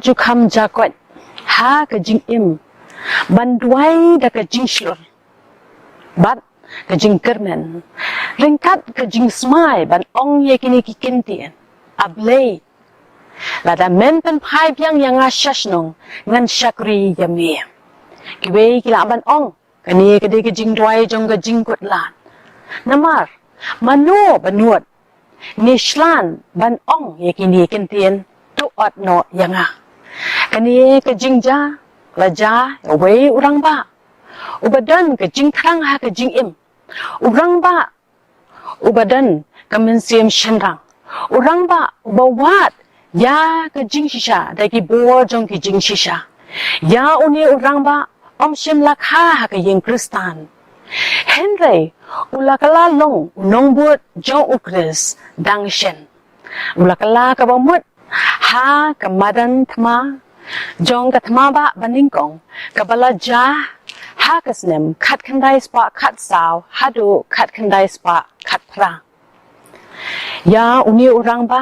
Jukam jakot ha ke jing im ban duai da ke jing shlur bat ke jing kermen ringkat ke jing smai ban ong ye kini ki kintien ablei la da men pen phai byang yang ashash nong ngan shakri yame kiwe kila ban ong kani ke de ke jing duai jong ke jing kot lan namar mano banuat nishlan ban ong ye kini kintien tu ot no yanga kani ke jingja laja away urang ba ubadan ke jing thrang ha ke jing im urang ba ubadan kemensiam shenrang urang ba ubawat ya ke jing shisha dagi bo jong ke jing shisha ya uni urang ba om shem lakha ha ke yeng kristan henry ulakala long nong buat jong ukris dang shen ulakala ka bamut ha kamadan thma jong ka thma ba baningkong kabala ja ha kasnem khat khandai spa khat saw hadu khat khandai spa khat pra ya uni urang ba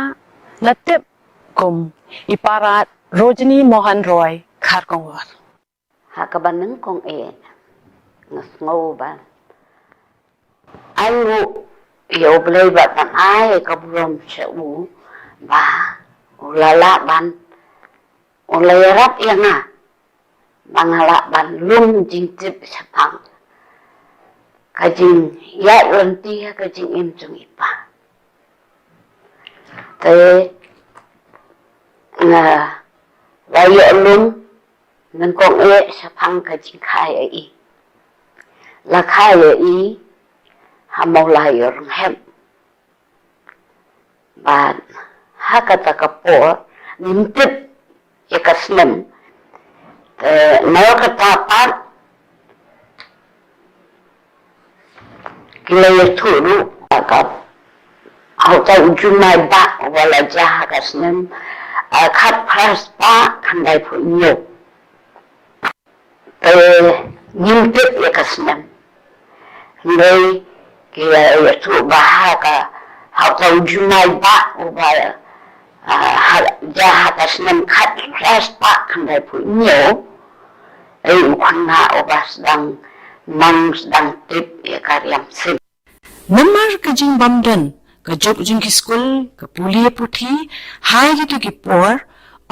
latip kum iparat rojini mohan roy Kharkongor ha ka baningkong ngasngau ba ayu yo blai ba tan ai ka brom cheu ba ulala ban ulayarap yang bangala ban lung jing tip sapang kajing ya lanti kajing im chung ipa te layo lung nang kong sapang kajing khai ai la khai ai hamau layo rong hem ban hakata kapor nimtip yakasnem nayo katapan kilaya turu akap hauta ujumai ba wala jaha kasnem khat pras pa khandai punyo nimtip yakasnem ndai kilaya turu bahaka hauta ujumai ba wala jahat asnam khat ras pak khandai punyo ukhanna obas dang mang dang tip ya karyam sim namar ke jing bamdan ke jok jing ki school ke pulia puthi hai gitu ki por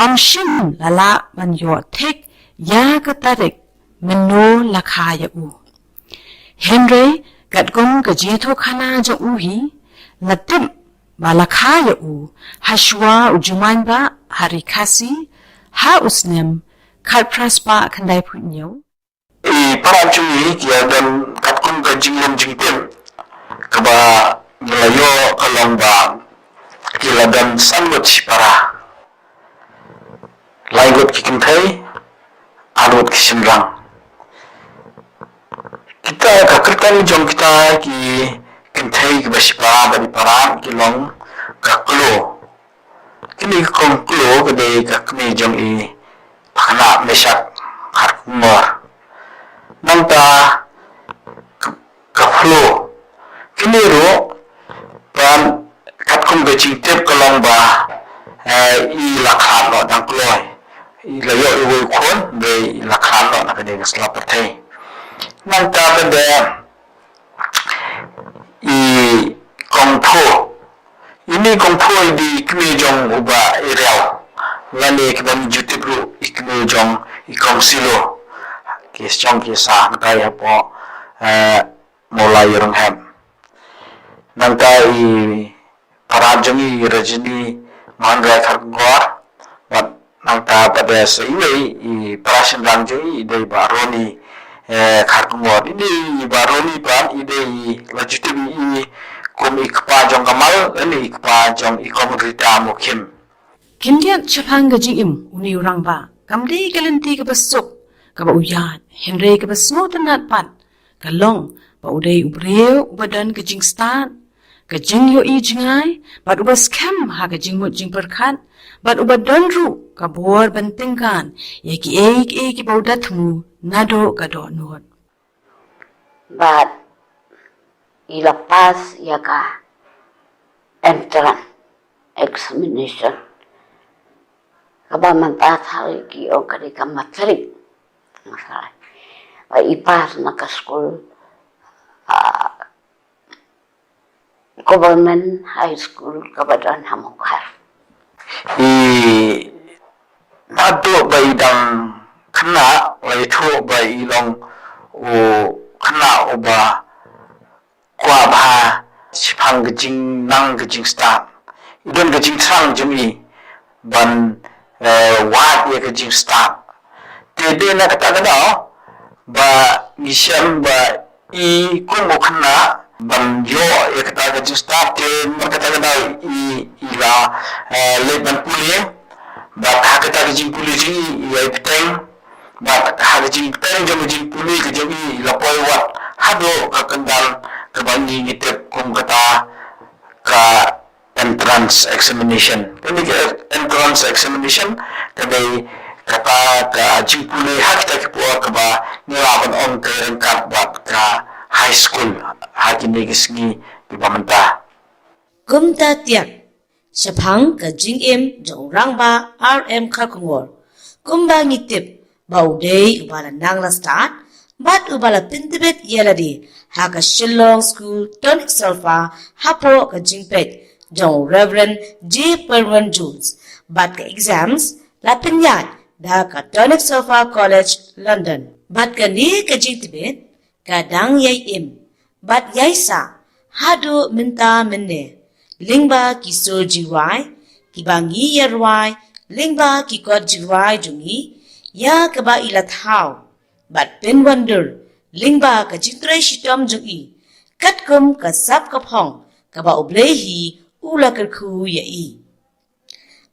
am shin lala ban yo thek ya ka tarik meno lakha ya u henry gat gom ke jetho khana ja u hi latim balakha ya u hashwa ujuman ba hari kasi ha usnem khalpras ba khandai phunyo para chui kia dan kapkun ka jinglom jingtem kaba melayo kalong ba kila dan sangot para laigot kikim thai adot kisimrang kita kakertan jong kita ki kintai ki basipa bani paran ki long kaklo kini kong klo kede kakme jong i pakana mesak Kharkongor nangta kaflo kini ro pan katkong gajing tep kalong ba i lakhan lo dang kloy i layo i woi khon be i lakhan lo na kede ngasla pathai nangta kede i kongpo ini kongpo di kemejong uba iriau lani kebami jutibru i kemejong i kongsilo kisjong kisah kaya po mulai ronghem nangka i parajong i rajini mangai Kharkongor wat nangka pada seiwei i parasin rangjong i dei ba Rani Kharkongor ini baroni pan ide lajutib i kum ikpa jong kamal ini ikpa jong ikom rita mukim kindiat chapang gajing im uni urang ba kamdi galenti ke besuk ka ba uyat henry ke besmo tanat pat kalong ba udai ubreu ubadan gajing stan gajing yo i jingai bat ubas kem ha gajing mut jing perkhat But ubadon ru kabor bantingkan yaki ek baudatmu nado kado nuot. But ilapas yaka entrance examination. Kaba mantatari ki o kadika matrik. Masalah. Ba ipas naka school government high school kabadan hamukar. Nado ba idang kena lai tho ba ilong o kena oba kwa ba sipang gejing nang gejing start idon gejing trang jemi ban wat ye gejing start tede na kata kada ba ngisam ba I kumo kena ban yo ye kata gejing start te kata kada ila leban puli ba kata gejing puli jing ye peteng ba hagajing peteng jeng puli gejing ila poi wat hado kakandal kabani ngitip kung kata ka entrance examination. Kani ka entrance examination kadai kata ka jimpuli hak kita kipuwa ka ba nilaban on ka rangkat ba ka high school hakini gisgi pamanta. Kumta tiak Sapang ka jingim jong rangba RM Kharkongor. Kumba ngitip baudei ubala nangla start but ubala pintibet yeladi haka Shillong School Tonic Sulfa hapo ka jingpet jong Reverend J. Perwan Jules but ka exams lapinyat da ka Tonic Sulfa College London but ka ni ka jingtibet ka dang yay im but yay sa hado minta minne lingba ki so jiwai ki bangi yarwai lingba ki kot jiwai jungi ya ka ba ilat how but pin wonder lingba ka jitrai shitom jungi kat kum ka sap ka phong ka ba oblehi ula kerku ya I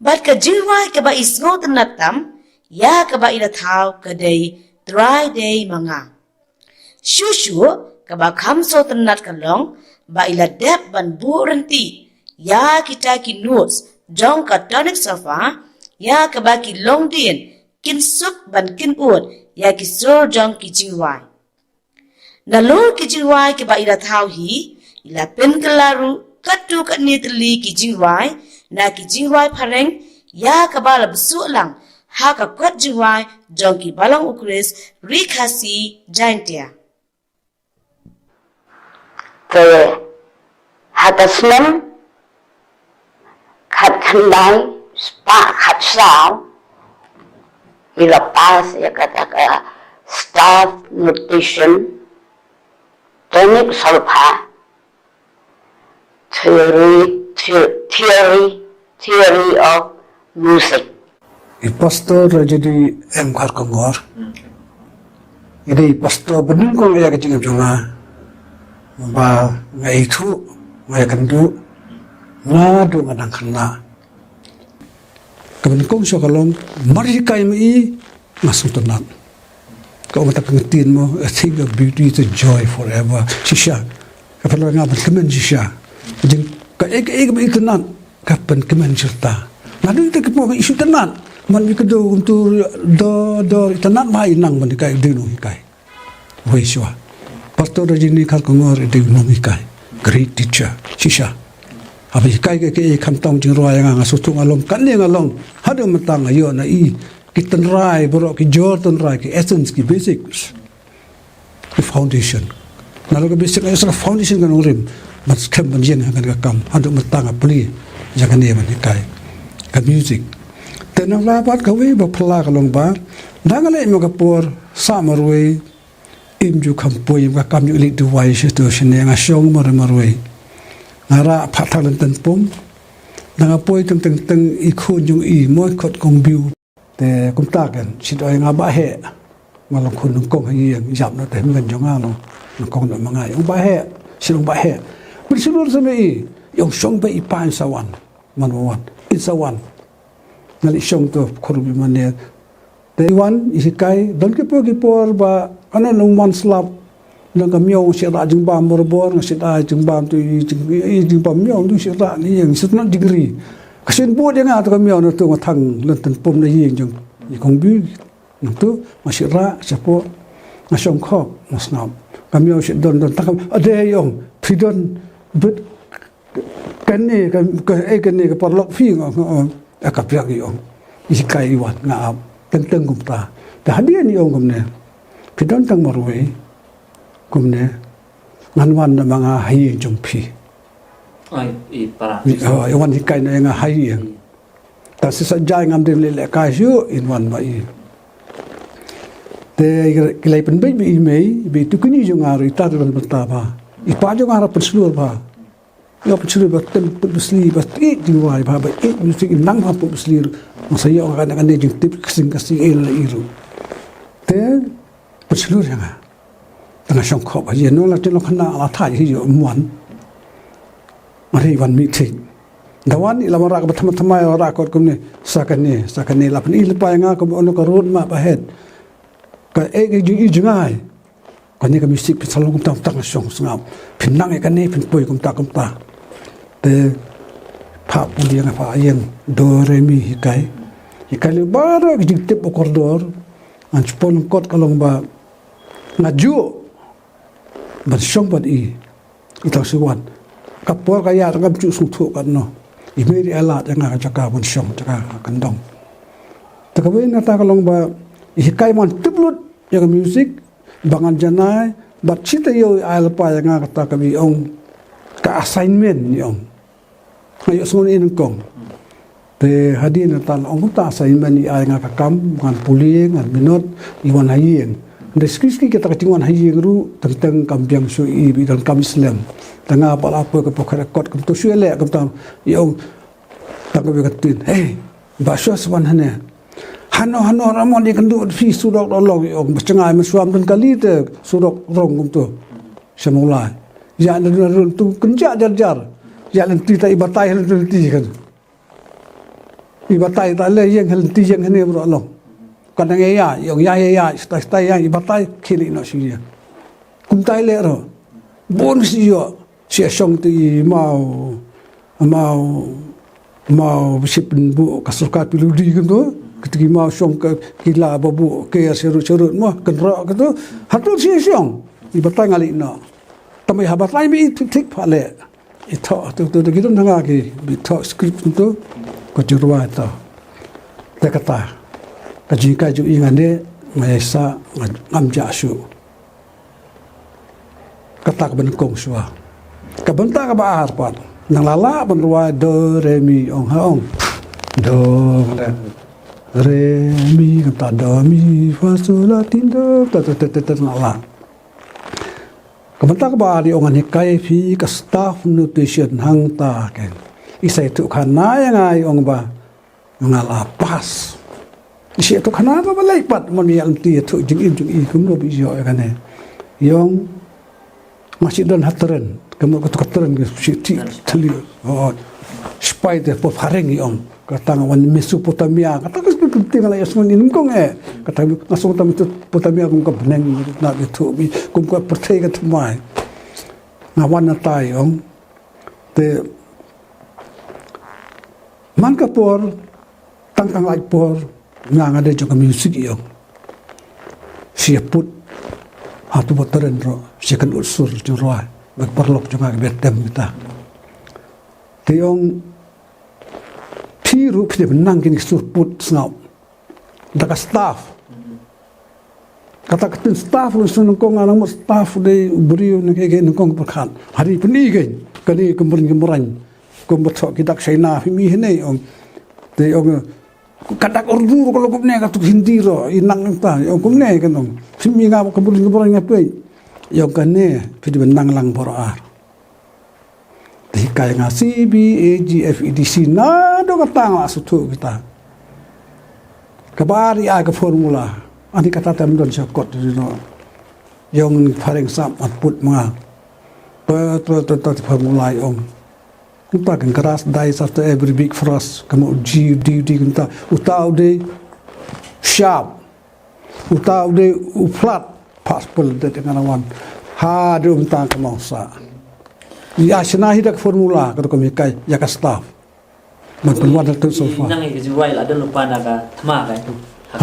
but ka jiwai ka ba isngot natam ya ka ba ilat how ka day dry day manga shushu ka ba kamso tanat ka long ba ilat dep ban bu renti ya kita ki notes jong ka tonic sofa ya ka ba ki long dien kin sup ban kin ut ya ki sur jong ki jiwai na lo ki jiwai ki ba ila thau hi ila pen kalaru katu ka nitli ki jiwai na ki jiwai phareng ya ka ba la bsu lang ha ka kwat jiwai jong ki balang ukres rikhasi jaintia Ke hatasnem khát khăn đáy, spa khát sao, ilapas ya kata staff nutrition, tonic sulfa, theory of music. Pastor jadi Kharkongor. Jadi pastor benar kau ya kecil cuma, bah ngai itu ngai kendu. Ngadu ngadang kena. Kapan kau sekalong mari kai mai masuk tenat. Kau mata pengertian mo, a thing of beauty is a joy forever. Shisha. Kapan orang ngapan kemen shisha. Jadi ka mai tenat kapan kemen serta. Lalu kita kepo isu tenat. Manikedo untuk do tenat mai nang man kai dinu kai. Weiswa. Pastor Rani Kharkongor dinu kai. Great teacher. Shisha. Apa kai ke kantong jing roa yang ngasutung along kan yang along hadu matang ayo na I kita rai borok ki jordan rai ki essence ki basics the foundation nalo ke basic as foundation kan urim mas kem banjien kan kam hadu matang apli jangan dia man kai ka music tenang lapat ka we ba pla ka long ba dangale mo ka por samarwe imju kampoi ka kam yu li duwai situation yang asyong marwe ngara patalan tenpom nangapoi teng ikun yung I moi kot kong biu te kumtaken sidoi nga ba he malong kun kong hayang jam na te ngan jong alo kong na mga yung ba he silong ba he bersilur sa mai yung song ba ipan sawan manwan isawan ngali song to kurubi mane te wan isikai don kipor ba ano nung man slap nang kamiyaw siya ra jing bam borbor ng siya jing bam tu jing bam miyaw tu siya ra ni yang setna degree Kasin buat yang ada kami orang tu ngatang lenten pom na yeng jeng ikong bi tu masih ra siapa ngasong kok masnam kami orang don takam ada yang pidon bet kene kene ke perlok fi akap yak yang ikai iwan ngap tenteng kumta dah dia ni orang kumne pidon tang marwe kumne nganwan na mga hayeng jumpi para. Iwan ikai na nga hayeng. Ta sasadya ngam din lele kasyo inwan ba i. Te kilay pen bay bi tukuni jong ari ta ron betapa. Ipa jong ara penslur ba. Yo penslur ba tem besli ba ti diwai ba musik nang ha besli masaya kan kan jing tip kasing el iru. Te penslur yang tengah songkok aja no la telo khana ala thai hi yo muan. Mari wan meeting. Dawan ila mara ka thamai ora ko kumne sakane la pani lepa nga ko ono ka road map ahead. Ka ju jungai. Kani ka music pe salong tam tak song sngam. Pinang e kane pin poi kum ta. Te pa puli nga pa yen do re mi hikai. Hikai le bara ki tip koridor. An spon kot kalong ba ngaju. Ban song ban i. Itaw siwan. Kapor kaya ngam chu sung thu kan no imeri ala janga jaka bun shong jaka kandong takawe na ta kalong ba hikai mon tiblut yang music bangan janai bat chita yo al pa yang kata kami ong ka assignment ni ong ayo sungun in kong te hadin tan ong ta assignment ni ay nga kakam ngan puli ngan minot iwan hayeng deskiski kita katingwan hayeng ru tentang kambiang su i bidan kam islam tengah apa ke pokok rekod ke tu suele ke tam yang tak ke katin bahasa sewan hano ramon di kendu fi surok dolong yang bercengai mesuam dan kali te surok rong tu semula ya dan tu kenja jar ya lenti ta ibatai lenti kan ibatai ta le yang lenti yang hene berolong kadang ya stai yang ibatai kini no sia kumtai le ro bon sio sia song ti mau sipin bu kasukat piludi gitu ketika mau song ke kila babu ke seru-seru mah kenra gitu hatul sia song ibatai ngali no tamai habatai mi tik phale itu gitu nanga ki bito script itu ko jurwa ta kata kajika ju ingane mayasa ngamja su kata kebenkong suah kabenta ka baar pat nang lala benruai do re mi ong haong do re mi kata do mi fa sol la tin do ta lala kabenta ka baar di ongan hikai fi ka staff nutrition hang ta ken isai tu khana yang ai ong ba ngala pas isi tu khana ba lai pat mon mi alti tu jing i kum no bi yo kan ne yong masih dan hateren kamu ketukeran ke siti teli spider po fareng iong kata ngawan Mesopotamia kata ke tinggal ya semua ini kong kata ngasong tam itu Potamia kong ka beneng na itu bi kong ka pertai ka tumai ngawan na tayong te man ka por tangkang lai por nga ada juga musik iong siaput hatu botaran ro siakan unsur jurwa berperlok juga betem kita tiong piru pide menang kini surput snap daka staff kata ketin staff lu sunung kong anang staff de beriu nak ke nongkong perkan hari peni kani kemberan kombetok kita China mi hene ong te ong kadak urdu kalau kumne katu hindi ro inang ta ong kumne kanong simi nga kemberan ngape yo kane pide menang lang bora kaya nga CBAGFEDC na do katang asutu kita kabari aga formula ani kata tem don sakot dino yung paring sam put mga to formula yung kita kan keras dies after every big frost kamu GD kita utau de sharp utau de flat possible de dengan awan ha de untang kemausa ya senahi dak formula kalau kami kai ya ka staff มันเป็นวันที่สุดฟ้า Nang i ke juai la dan lupa naga thma kai tu. เ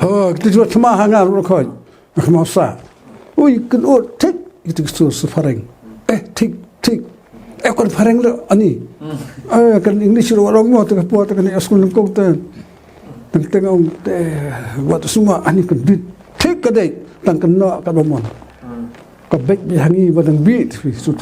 ฮ้ยที่จะมาหางานเราค่อยมาซะอุ้ยกันโอ้ทิกที่สุดสุดฟาริงทิกคนฟาริงแล้วอันนี้กันอังกฤษเราหมดแต่พอแต่กันสกุลก็แต่งแต่วัดsemuaอันนี้กันบิดทิกก็ได้ตั้งกันเนาะกันบ่มันก็เบ็ดอย่างนี้ว่าตั้งบิดสุด